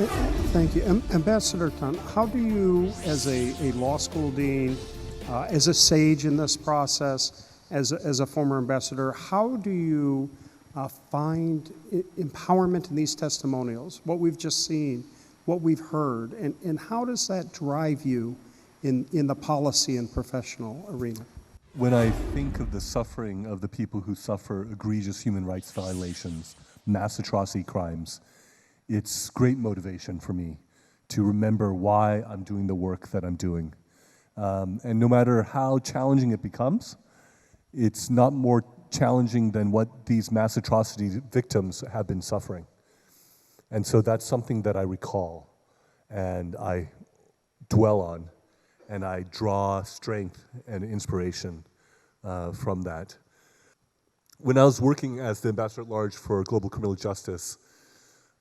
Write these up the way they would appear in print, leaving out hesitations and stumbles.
Thank you. Ambassador Tan, how do you, as a law school dean, as a sage in this process, as a former ambassador, how do you find empowerment in these testimonials, what we've just seen, what we've heard, and how does that drive you in the policy and professional arena? When I think of the suffering of the people who suffer egregious human rights violations, mass atrocity crimes, it's great motivation for me to remember why I'm doing the work that I'm doing. And no matter how challenging it becomes, it's not more challenging than what these mass atrocity victims have been suffering. And so that's something that I recall and I dwell on, and I draw strength and inspiration from that. When I was working as the Ambassador at Large for Global Criminal Justice,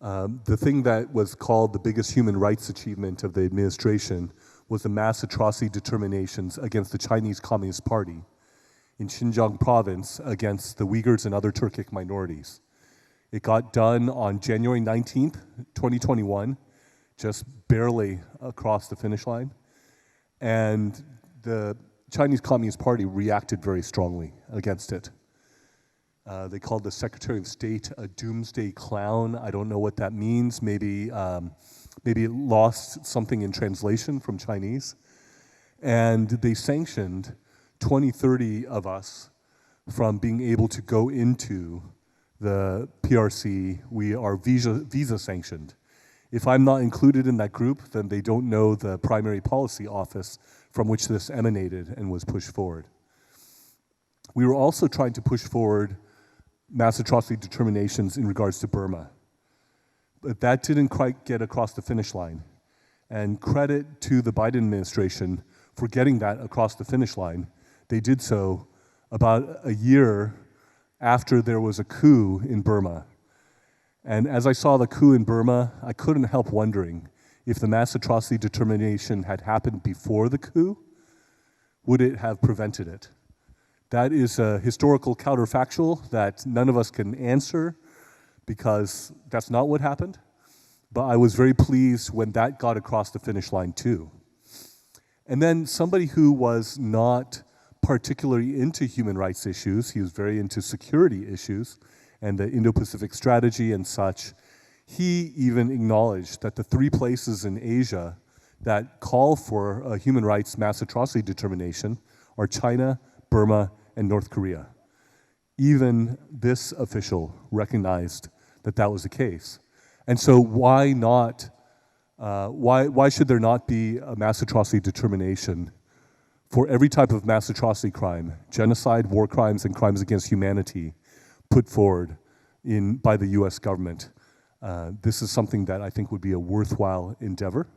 the thing that was called the biggest human rights achievement of the administration was the mass atrocity determinations against the Chinese Communist Party in Xinjiang province against the Uyghurs and other Turkic minorities. It got done on January 19th, 2021, just barely across the finish line. And the Chinese Communist Party reacted very strongly against it. They called the Secretary of State a doomsday clown. I don't know what that means. Maybe it lost something in translation from Chinese. And they sanctioned 20, 30 of us from being able to go into the PRC. We are visa sanctioned. If I'm not included in that group, then they don't know the primary policy office from which this emanated and was pushed forward. We were also trying to push forward mass atrocity determinations in regards to Burma. But that didn't quite get across the finish line. And credit to the Biden administration for getting that across the finish line. They did so about a year after there was a coup in Burma. And as I saw the coup in Burma, I couldn't help wondering if the mass atrocity determination had happened before the coup, would it have prevented it? That is a historical counterfactual that none of us can answer because that's not what happened. But I was very pleased when that got across the finish line too. And then somebody who was not particularly into human rights issues, he was very into security issues and the Indo-Pacific strategy and such, he even acknowledged that the 3 places in Asia that call for a human rights mass atrocity determination are China, Burma, and North Korea. Even this official recognized that that was the case. And so why not, why should there not be a mass atrocity determination for every type of mass atrocity crime, genocide, war crimes, and crimes against humanity put forward by the US government? This is something that I think would be a worthwhile endeavor.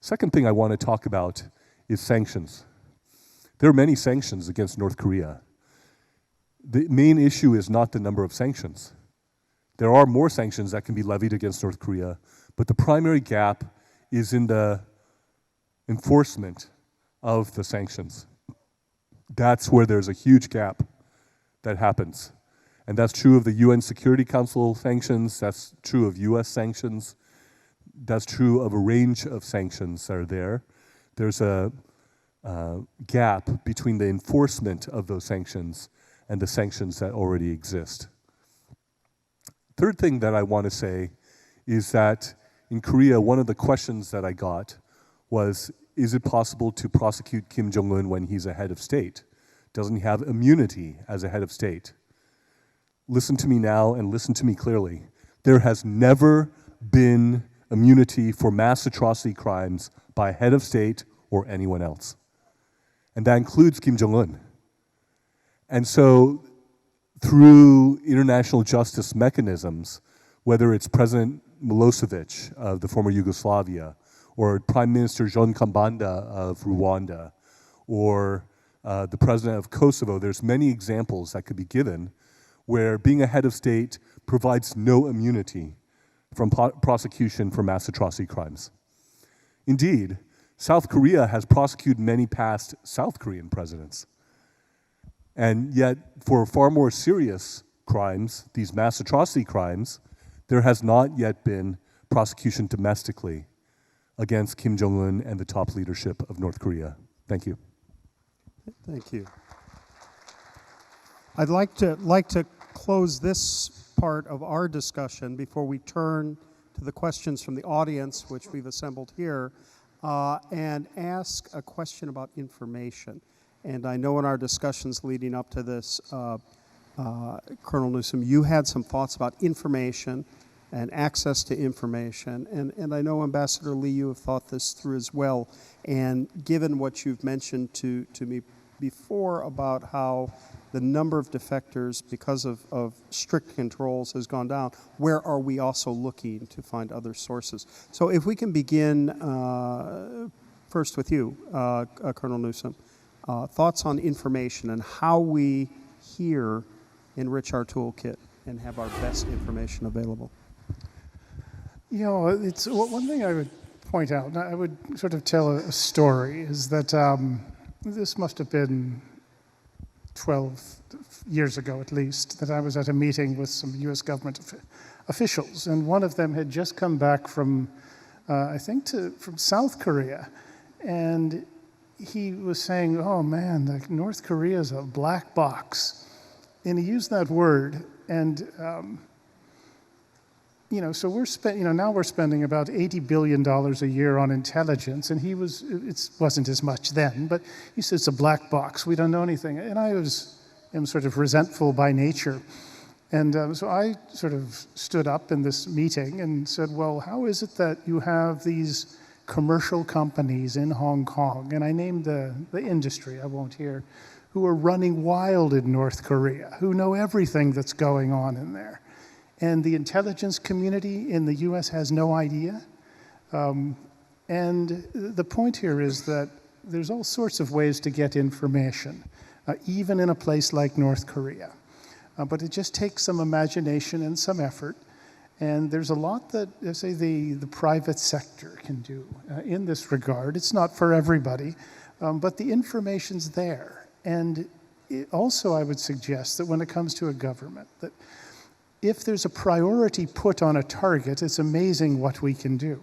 Second thing I want to talk about is sanctions. There are many sanctions against North Korea. The main issue is not the number of sanctions. There are more sanctions that can be levied against North Korea, but the primary gap is in the enforcement of the sanctions. That's where there's a huge gap that happens. And that's true of the UN Security Council sanctions, that's true of US sanctions, that's true of a range of sanctions that are there. There's a gap between the enforcement of those sanctions and the sanctions that already exist. Third thing that I want to say is that in Korea, one of the questions that I got was, is it possible to prosecute Kim Jong-un when he's a head of state? Doesn't he have immunity as a head of state? Listen to me now and listen to me clearly. There has never been immunity for mass atrocity crimes by a head of state or anyone else. And that includes Kim Jong-un. And so through international justice mechanisms, whether it's President Milosevic of the former Yugoslavia, or Prime Minister John Kambanda of Rwanda, or the President of Kosovo, there's many examples that could be given where being a head of state provides no immunity from prosecution for mass atrocity crimes. Indeed, South Korea has prosecuted many past South Korean presidents. And yet, for far more serious crimes, these mass atrocity crimes, there has not yet been prosecution domestically against Kim Jong-un and the top leadership of North Korea. Thank you. Thank you. I'd like to close this part of our discussion before we turn to the questions from the audience, which we've assembled here, and ask a question about information. And I know in our discussions leading up to this, Colonel Newsom, you had some thoughts about information and access to information. And I know, Ambassador Lee, you have thought this through as well. And given what you've mentioned to me before about how the number of defectors, because of strict controls, has gone down, where are we also looking to find other sources? So if we can begin first with you, Colonel Newsom, thoughts on information and how we here enrich our toolkit and have our best information available. You know, it's one thing I would point out, and I would sort of tell a story, is that this must have been 12 years ago at least, that I was at a meeting with some U.S. government officials, and one of them had just come back from, I think, from South Korea, and he was saying, oh man, like North Korea is a black box. And he used that word, and you know, so now we're spending about $80 billion a year on intelligence, and it wasn't as much then, but he said it's a black box, we don't know anything. And I am sort of resentful by nature. And so I sort of stood up in this meeting and said, well, how is it that you have these commercial companies in Hong Kong, and I named the industry, I won't here, who are running wild in North Korea, who know everything that's going on in there. And the intelligence community in the US has no idea. And the point here is that there's all sorts of ways to get information, even in a place like North Korea. But it just takes some imagination and some effort. And there's a lot that, say, the private sector can do in this regard. It's not for everybody, but the information's there. And also I would suggest that when it comes to a government, that if there's a priority put on a target, it's amazing what we can do.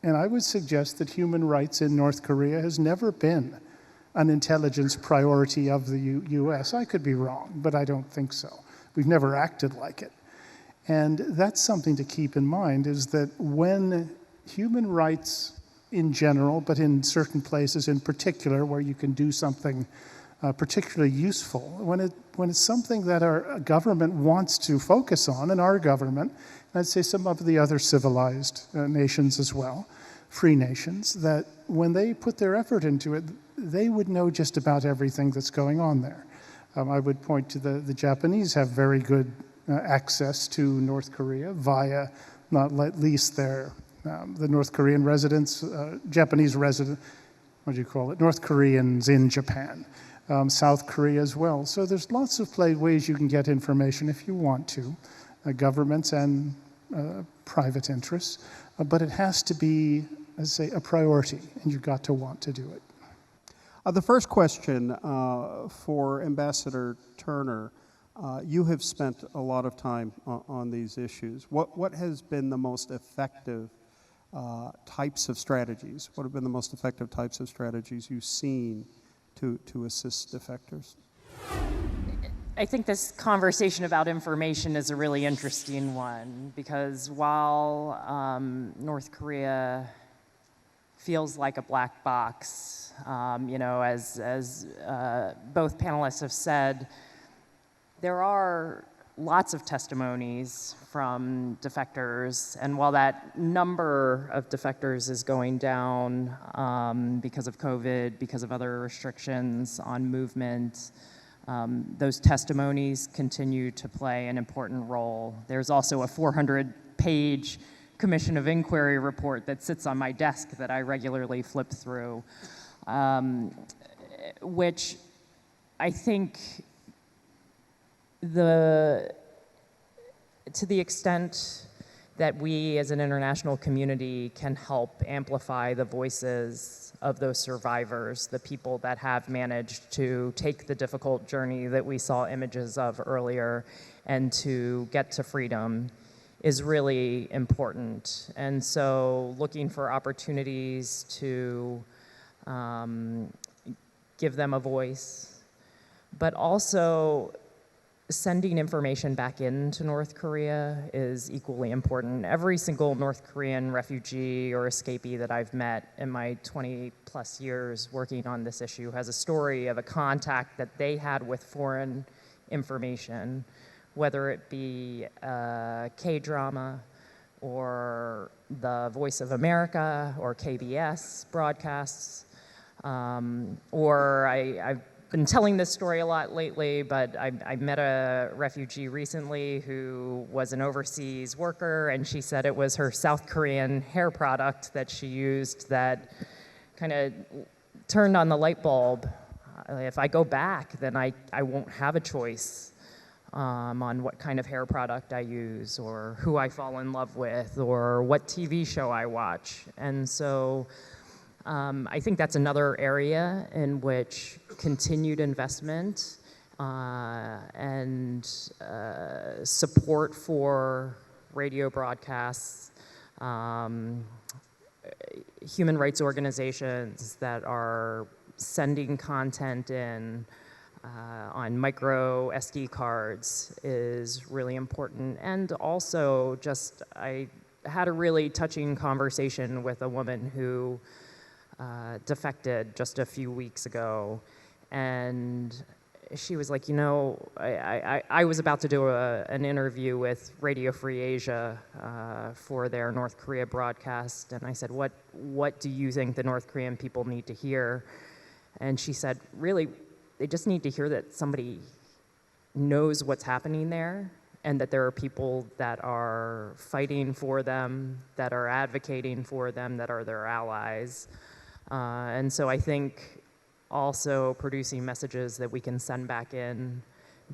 And I would suggest that human rights in North Korea has never been an intelligence priority of the US. I could be wrong, but I don't think so. We've never acted like it. And that's something to keep in mind, is that when human rights in general, but in certain places in particular where you can do something particularly useful, when it's something that our government wants to focus on, and our government, and I'd say some of the other civilized nations as well, free nations, that when they put their effort into it, they would know just about everything that's going on there. I would point to the Japanese have very good access to North Korea via, not least the North Korean residents, Japanese resident, what do you call it, North Koreans in Japan. South Korea as well. So there's lots of ways you can get information if you want to, governments and private interests, but it has to be, as I say, a priority, and you've got to want to do it. The first question for Ambassador Turner, you have spent a lot of time on these issues. What has been the most effective types of strategies? What have been the most effective types of strategies you've seen to assist defectors? I think this conversation about information is a really interesting one, because while North Korea feels like a black box, you know, as both panelists have said, there are lots of testimonies from defectors, and while that number of defectors is going down because of COVID, because of other restrictions on movement, those testimonies continue to play an important role. There's also a 400-page Commission of Inquiry report that sits on my desk that I regularly flip through, which I think to the extent that we as an international community can help amplify the voices of those survivors, the people that have managed to take the difficult journey that we saw images of earlier and to get to freedom, is really important. And so looking for opportunities to give them a voice, but also sending information back into North Korea is equally important. Every single North Korean refugee or escapee that I've met in my 20 plus years working on this issue has a story of a contact that they had with foreign information, whether it be a K-drama or the Voice of America or KBS broadcasts, or I've been telling this story a lot lately, but I met a refugee recently who was an overseas worker, and she said it was her South Korean hair product that she used that kind of turned on the light bulb. If I go back, then I won't have a choice on what kind of hair product I use, or who I fall in love with, or what TV show I watch. And so I think that's another area in which continued investment and support for radio broadcasts, human rights organizations that are sending content in on micro SD cards is really important. And also just, I had a really touching conversation with a woman who defected just a few weeks ago, and she was like, you know, I was about to do an interview with Radio Free Asia for their North Korea broadcast, and I said, what do you think the North Korean people need to hear? And she said, really, they just need to hear that somebody knows what's happening there, and that there are people that are fighting for them, that are advocating for them, that are their allies. And so I think also producing messages that we can send back in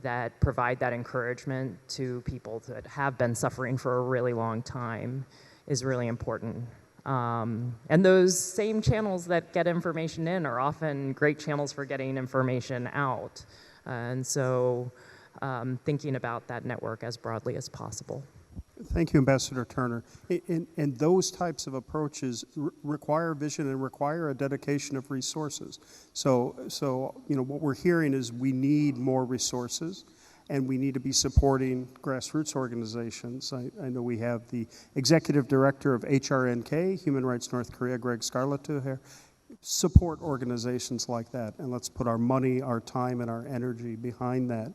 that provide that encouragement to people that have been suffering for a really long time is really important. And those same channels that get information in are often great channels for getting information out. And so thinking about that network as broadly as possible. Thank you, Ambassador Turner. And those types of approaches require vision and require a dedication of resources. So you know, what we're hearing is we need more resources, and we need to be supporting grassroots organizations. I know we have the Executive Director of HRNK, Human Rights North Korea, Greg Scarlett, here. Support organizations like that, and let's put our money, our time, and our energy behind that.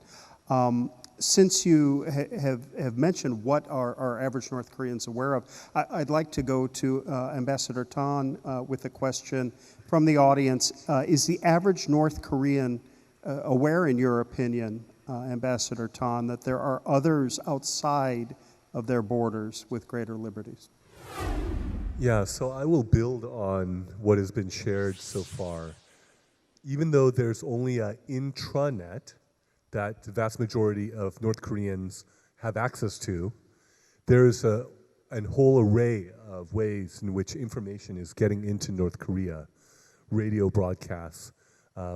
Since you have mentioned what are average North Koreans aware of, I'd like to go to Ambassador Tan with a question from the audience. Is the average North Korean aware, in your opinion, Ambassador Tan, that there are others outside of their borders with greater liberties? Yeah, so I will build on what has been shared so far. Even though there's only an intranet that the vast majority of North Koreans have access to, there's a whole array of ways in which information is getting into North Korea. Radio broadcasts,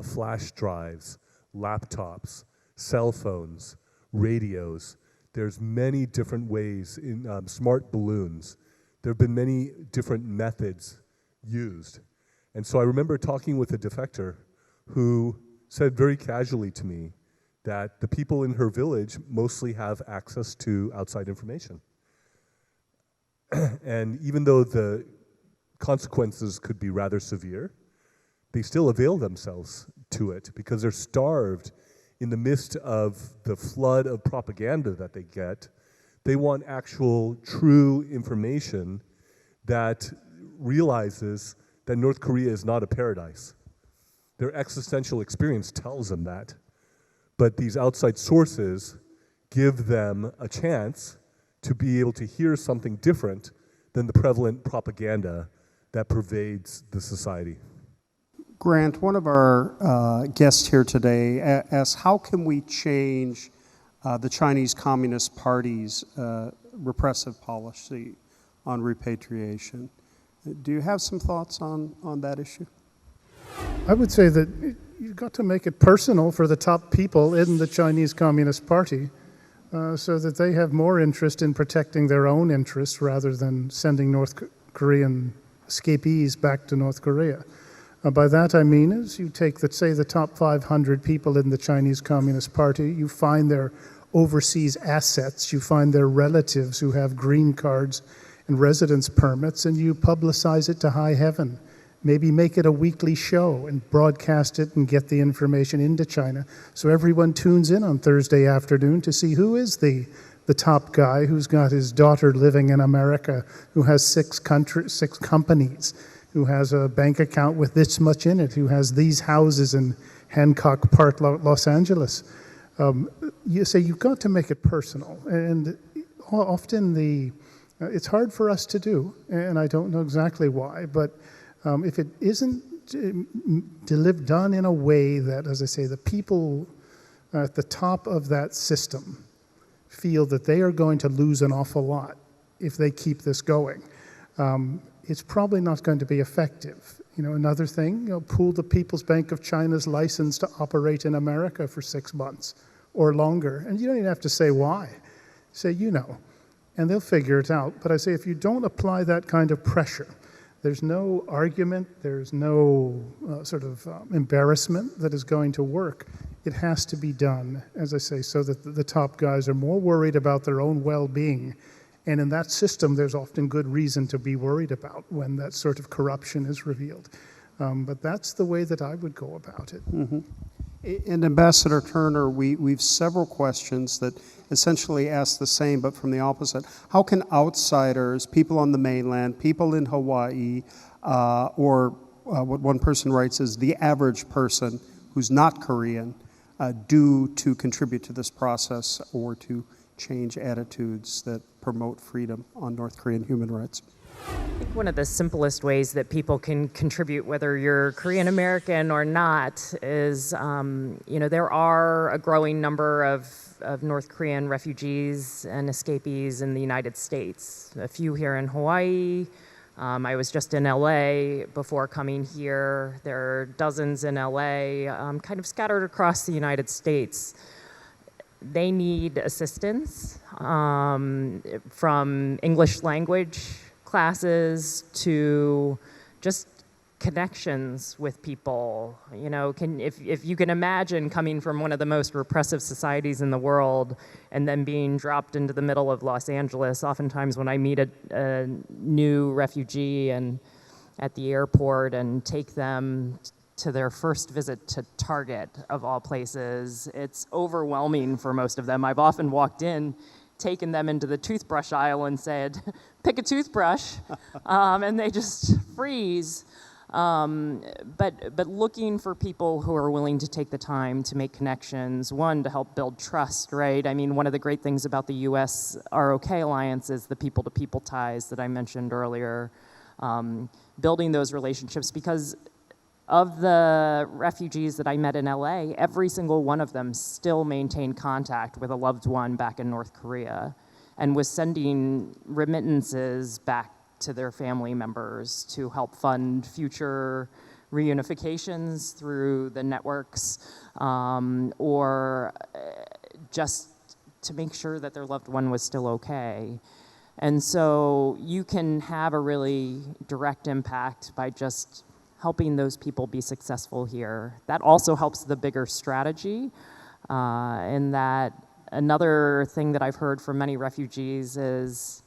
flash drives, laptops, cell phones, radios. There's many different ways in smart balloons. There have been many different methods used. And so I remember talking with a defector who said very casually to me that the people in her village mostly have access to outside information. And even though the consequences could be rather severe, they still avail themselves to it because they're starved in the midst of the flood of propaganda that they get. They want actual, true information that realizes that North Korea is not a paradise. Their existential experience tells them that. But these outside sources give them a chance to be able to hear something different than the prevalent propaganda that pervades the society. Grant, one of our guests here today asks, how can we change the Chinese Communist Party's repressive policy on repatriation? Do you have some thoughts on that issue? I would say that you've got to make it personal for the top people in the Chinese Communist Party. so that they have more interest in protecting their own interests rather than sending North Korean escapees back to North Korea. By that I mean is you take, say, the top 500 people in the Chinese Communist Party, you find their overseas assets, you find their relatives who have green cards and residence permits, and you publicize it to high heaven. Maybe make it a weekly show and broadcast it and get the information into China so everyone tunes in on Thursday afternoon to see who is the top guy who's got his daughter living in America, who has 6 companies, who has a bank account with this much in it, who has these houses in Hancock Park, Los Angeles. You say you've got to make it personal, and often it's hard for us to do, and I don't know exactly why, but if it isn't done in a way that, as I say, the people at the top of that system feel that they are going to lose an awful lot if they keep this going, it's probably not going to be effective. Another thing, pull the People's Bank of China's license to operate in America for 6 months or longer. And you don't even have to say why. Say, and they'll figure it out. But I say, if you don't apply that kind of pressure, there's no argument, there's no embarrassment that is going to work. It has to be done, as I say, so that the top guys are more worried about their own well-being. And in that system, there's often good reason to be worried about when that sort of corruption is revealed. But that's the way that I would go about it. Mm-hmm. And Ambassador Turner, we've several questions that essentially ask the same, but from the opposite. How can outsiders, people on the mainland, people in Hawaii, or what one person writes is the average person who's not Korean, do to contribute to this process or to change attitudes that promote freedom on North Korean human rights? I think one of the simplest ways that people can contribute, whether you're Korean American or not, is, there are a growing number of North Korean refugees and escapees in the United States. A few here in Hawaii. I was just in LA before coming here. There are dozens in LA, kind of scattered across the United States. They need assistance from English language classes to just connections with people. If you can imagine coming from one of the most repressive societies in the world and then being dropped into the middle of Los Angeles, oftentimes when I meet a new refugee and at the airport and take them to their first visit to Target, of all places, it's overwhelming for most of them. I've often walked in, taken them into the toothbrush aisle and said, pick a toothbrush, and they just freeze. But looking for people who are willing to take the time to make connections, one, to help build trust, right? I mean, one of the great things about the U.S. ROK Alliance is the people-to-people ties that I mentioned earlier, building those relationships, because of the refugees that I met in LA, every single one of them still maintained contact with a loved one back in North Korea and was sending remittances back to their family members to help fund future reunifications through the networks, or just to make sure that their loved one was still okay. And so you can have a really direct impact by just helping those people be successful here. That also helps the bigger strategy, in that another thing that I've heard from many refugees is,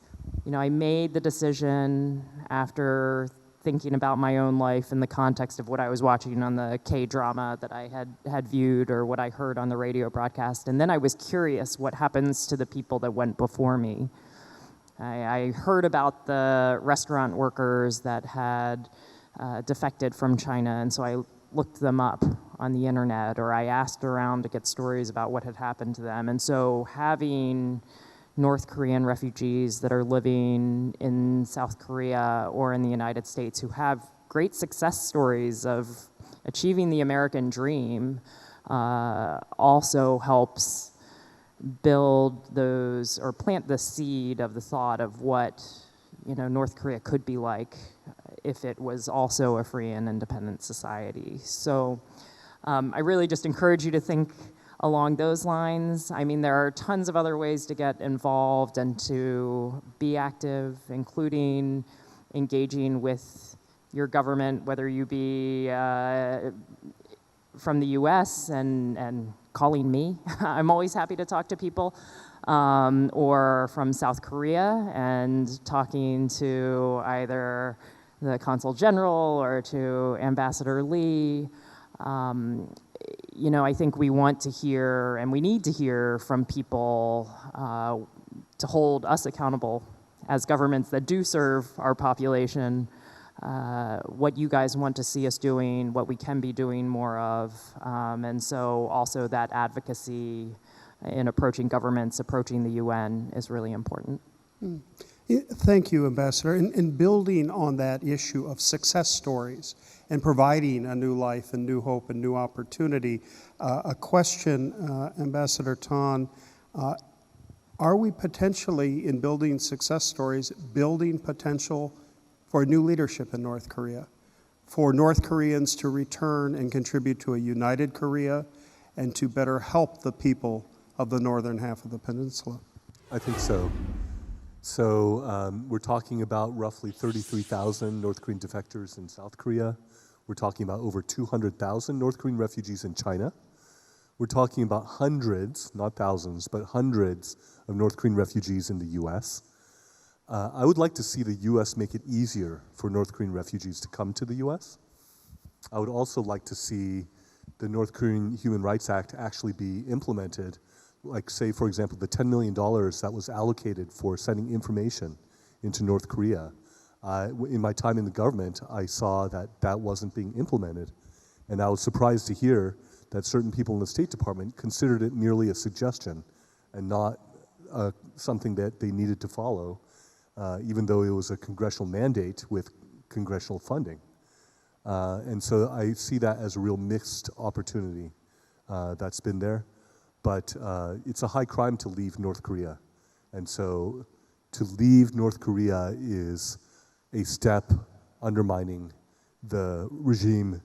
I made the decision after thinking about my own life in the context of what I was watching on the K-drama that I had viewed or what I heard on the radio broadcast, and then I was curious what happens to the people that went before me. I heard about the restaurant workers that had defected from China, and so I looked them up on the internet, or I asked around to get stories about what had happened to them. And so having North Korean refugees that are living in South Korea or in the United States who have great success stories of achieving the American dream also helps build those, or plant the seed of the thought of what North Korea could be like if it was also a free and independent society. So I really just encourage you to think along those lines. I mean, there are tons of other ways to get involved and to be active, including engaging with your government, whether you be from the US and calling me. I'm always happy to talk to people. Or from South Korea and talking to either the Consul General or to Ambassador Lee. I think we want to hear and we need to hear from people to hold us accountable as governments that do serve our population, what you guys want to see us doing, what we can be doing more of, and so also that advocacy in approaching governments, approaching the UN is really important. Thank you, Ambassador. In building on that issue of success stories and providing a new life and new hope and new opportunity, a question, Ambassador Tan, are we potentially, in building success stories, building potential for new leadership in North Korea, for North Koreans to return and contribute to a united Korea and to better help the people of the northern half of the peninsula? I think so. So we're talking about roughly 33,000 North Korean defectors in South Korea. We're talking about over 200,000 North Korean refugees in China. We're talking about hundreds, not thousands, but hundreds of North Korean refugees in the US. I would like to see the US make it easier for North Korean refugees to come to the US. I would also like to see the North Korean Human Rights Act actually be implemented. Like, say, for example, the $10 million that was allocated for sending information into North Korea. In my time in the government, I saw that that wasn't being implemented. And I was surprised to hear that certain people in the State Department considered it merely a suggestion and not something that they needed to follow, even though it was a congressional mandate with congressional funding. And so I see that as a real mixed opportunity that's been there. But it's a high crime to leave North Korea. And so to leave North Korea is a step undermining the regime.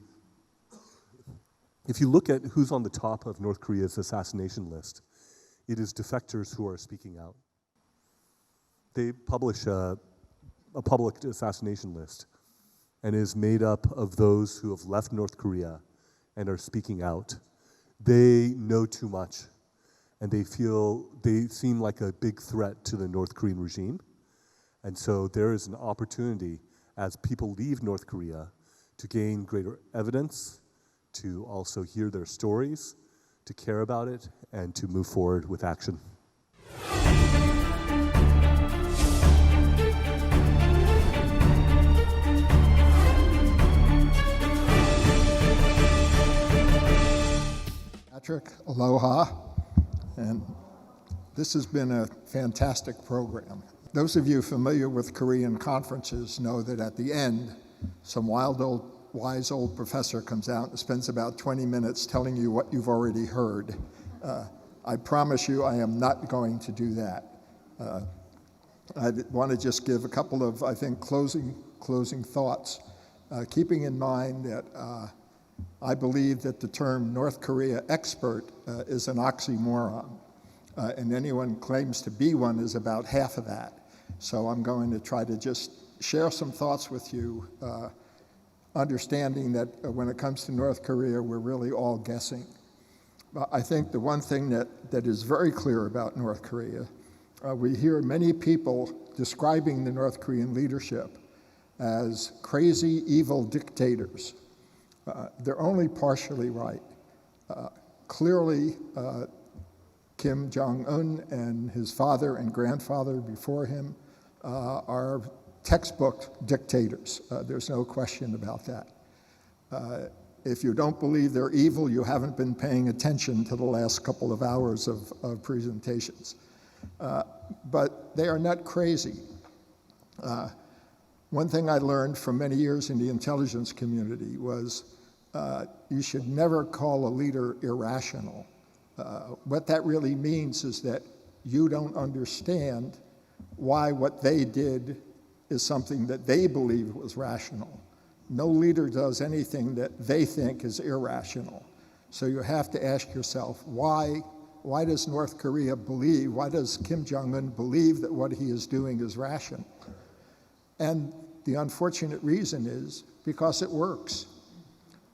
If you look at who's on the top of North Korea's assassination list, it is defectors who are speaking out. They publish a public assassination list, and it is made up of those who have left North Korea and are speaking out. They know too much, and they seem like a big threat to the North Korean regime. And so there is an opportunity as people leave North Korea to gain greater evidence, to also hear their stories, to care about it, and to move forward with action. Patrick, aloha, and this has been a fantastic program. Those of you familiar with Korean conferences know that at the end, some wise old professor comes out and spends about 20 minutes telling you what you've already heard. I promise you I am not going to do that. I want to just give a couple of, I think, closing thoughts, keeping in mind that I believe that the term North Korea expert is an oxymoron, and anyone who claims to be one is about half of that. So I'm going to try to just share some thoughts with you, understanding that when it comes to North Korea, we're really all guessing. But I think the one thing that is very clear about North Korea, we hear many people describing the North Korean leadership as crazy, evil dictators. They're only partially right. Clearly, Kim Jong-un and his father and grandfather before him are textbook dictators. There's no question about that. If you don't believe they're evil, you haven't been paying attention to the last couple of hours of presentations. But they are not crazy. One thing I learned from many years in the intelligence community was you should never call a leader irrational. What that really means is that you don't understand why what they did is something that they believe was rational. No leader does anything that they think is irrational. So you have to ask yourself, why does North Korea believe, why does Kim Jong-un believe that what he is doing is rational? And the unfortunate reason is because it works.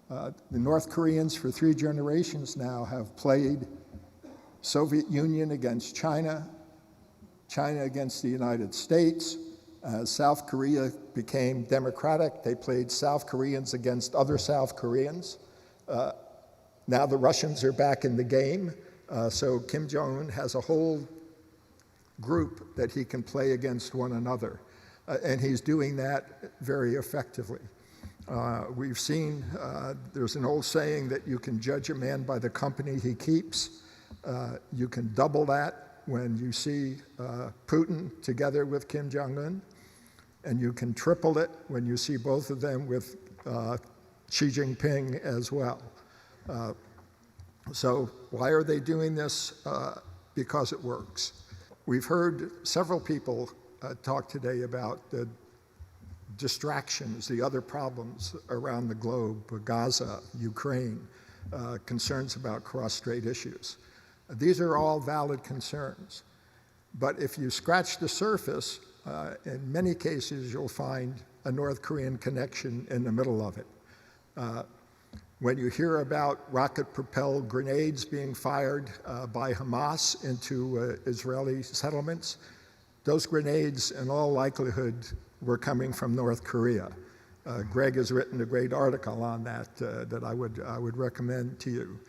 The North Koreans for 3 generations now have played Soviet Union against China, China against the United States. South Korea became democratic. They played South Koreans against other South Koreans. Now the Russians are back in the game. So Kim Jong-un has a whole group that he can play against one another. And he's doing that very effectively. We've seen, there's an old saying that you can judge a man by the company he keeps. You can double that when you see Putin together with Kim Jong-un, and you can triple it when you see both of them with Xi Jinping as well. So why are they doing this? Because it works. We've heard several people talk today about the distractions, the other problems around the globe, Gaza, Ukraine, concerns about cross-strait issues. These are all valid concerns. But if you scratch the surface, in many cases you'll find a North Korean connection in the middle of it. When you hear about rocket-propelled grenades being fired by Hamas into Israeli settlements, those grenades, in all likelihood, were coming from North Korea. Greg has written a great article on that that I would recommend to you.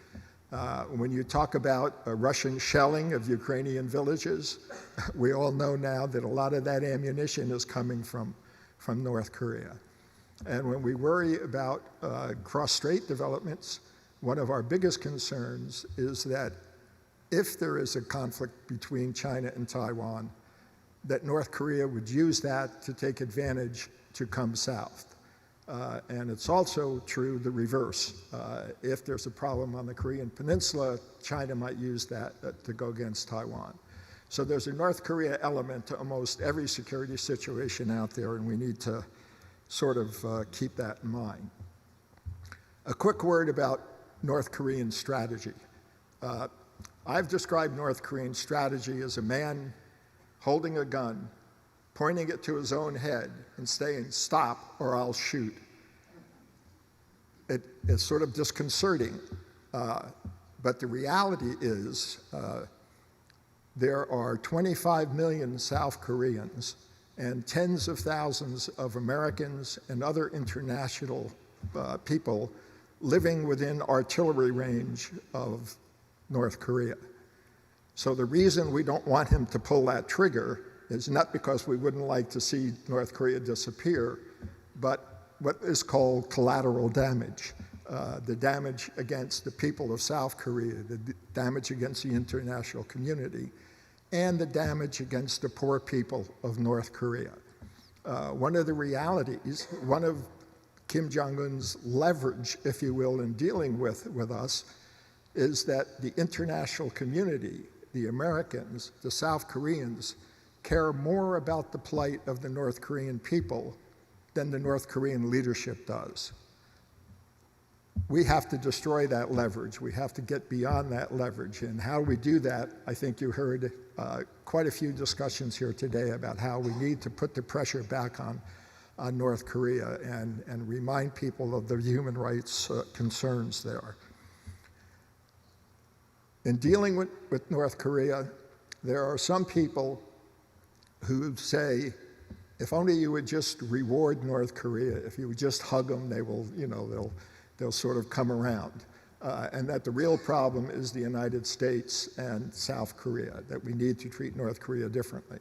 When you talk about Russian shelling of Ukrainian villages, we all know now that a lot of that ammunition is coming from North Korea. And when we worry about cross-strait developments, one of our biggest concerns is that if there is a conflict between China and Taiwan, that North Korea would use that to take advantage to come south. And it's also true the reverse. If there's a problem on the Korean Peninsula, China might use that to go against Taiwan. So there's a North Korea element to almost every security situation out there, and we need to sort of keep that in mind. A quick word about North Korean strategy. I've described North Korean strategy as a man holding a gun, pointing it to his own head and saying, "Stop or I'll shoot." It's sort of disconcerting, but the reality is there are 25 million South Koreans and tens of thousands of Americans and other international people living within artillery range of North Korea. So the reason we don't want him to pull that trigger is not because we wouldn't like to see North Korea disappear, but what is called collateral damage. The damage against the people of South Korea, the damage against the international community, and the damage against the poor people of North Korea. One of the realities, one of Kim Jong-un's leverage, if you will, in dealing with us, is that the international community, the Americans, the South Koreans, care more about the plight of the North Korean people than the North Korean leadership does. We have to destroy that leverage. We have to get beyond that leverage. And how we do that, I think you heard quite a few discussions here today about how we need to put the pressure back on North Korea and remind people of the human rights concerns there. In dealing with North Korea, there are some people who say, if only you would just reward North Korea, if you would just hug them, they will, they'll sort of come around. And that the real problem is the United States and South Korea, that we need to treat North Korea differently.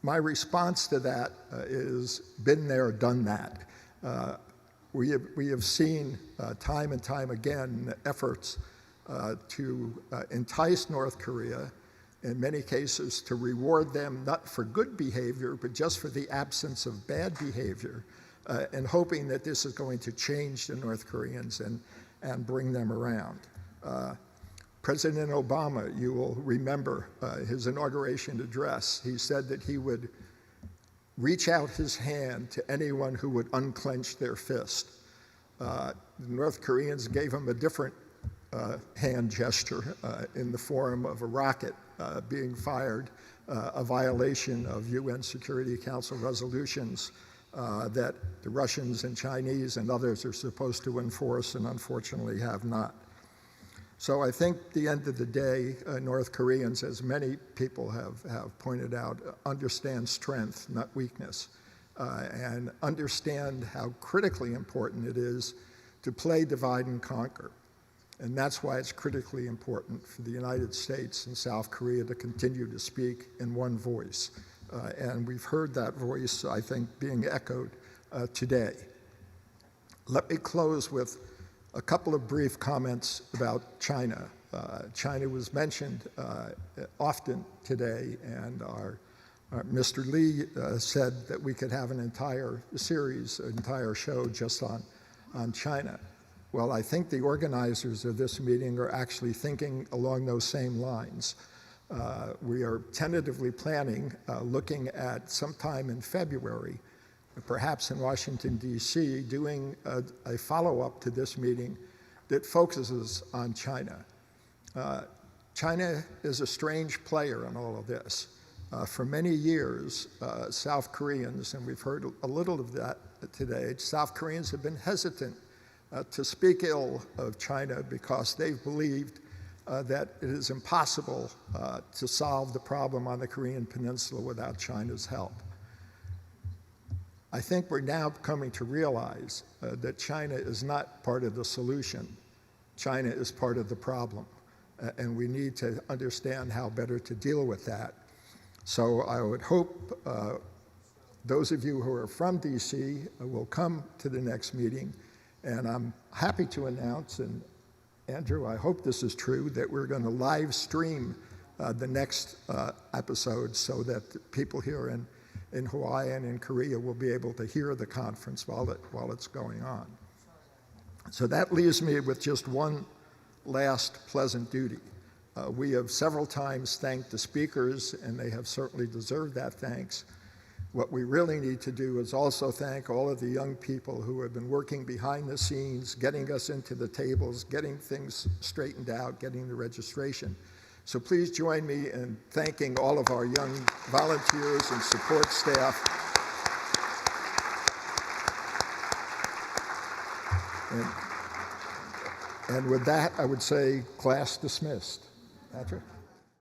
My response to that is been there, done that. We have seen time and time again efforts to entice North Korea, in many cases to reward them not for good behavior, but just for the absence of bad behavior, and hoping that this is going to change the North Koreans and bring them around. President Obama, you will remember his inauguration address. He said that he would reach out his hand to anyone who would unclench their fist. The North Koreans gave him a different hand gesture in the form of a rocket being fired, a violation of UN Security Council resolutions that the Russians and Chinese and others are supposed to enforce and unfortunately have not. So I think at the end of the day, North Koreans, as many people have pointed out, understand strength, not weakness, and understand how critically important it is to play divide and conquer. And that's why it's critically important for the United States and South Korea to continue to speak in one voice. And we've heard that voice, I think, being echoed today. Let me close with a couple of brief comments about China. China was mentioned often today, and our Mr. Lee said that we could have an entire series, an entire show just on China. Well, I think the organizers of this meeting are actually thinking along those same lines. We are tentatively planning, looking at sometime in February, perhaps in Washington, D.C., doing a follow-up to this meeting that focuses on China. China is a strange player in all of this. For many years, South Koreans, and we've heard a little of that today, South Koreans have been hesitant to speak ill of China because they've believed that it is impossible to solve the problem on the Korean Peninsula without China's help. I think we're now coming to realize that China is not part of the solution. China is part of the problem, and we need to understand how better to deal with that. So I would hope those of you who are from DC will come to the next meeting, and I'm happy to announce, and Andrew, I hope this is true, that we're going to live stream the next episode so that people here in Hawaii and in Korea will be able to hear the conference while it's going on. So that leaves me with just one last pleasant duty. We have several times thanked the speakers, and they have certainly deserved that thanks. What we really need to do is also thank all of the young people who have been working behind the scenes, getting us into the tables, getting things straightened out, getting the registration. So please join me in thanking all of our young volunteers and support staff. And with that, I would say class dismissed. Patrick?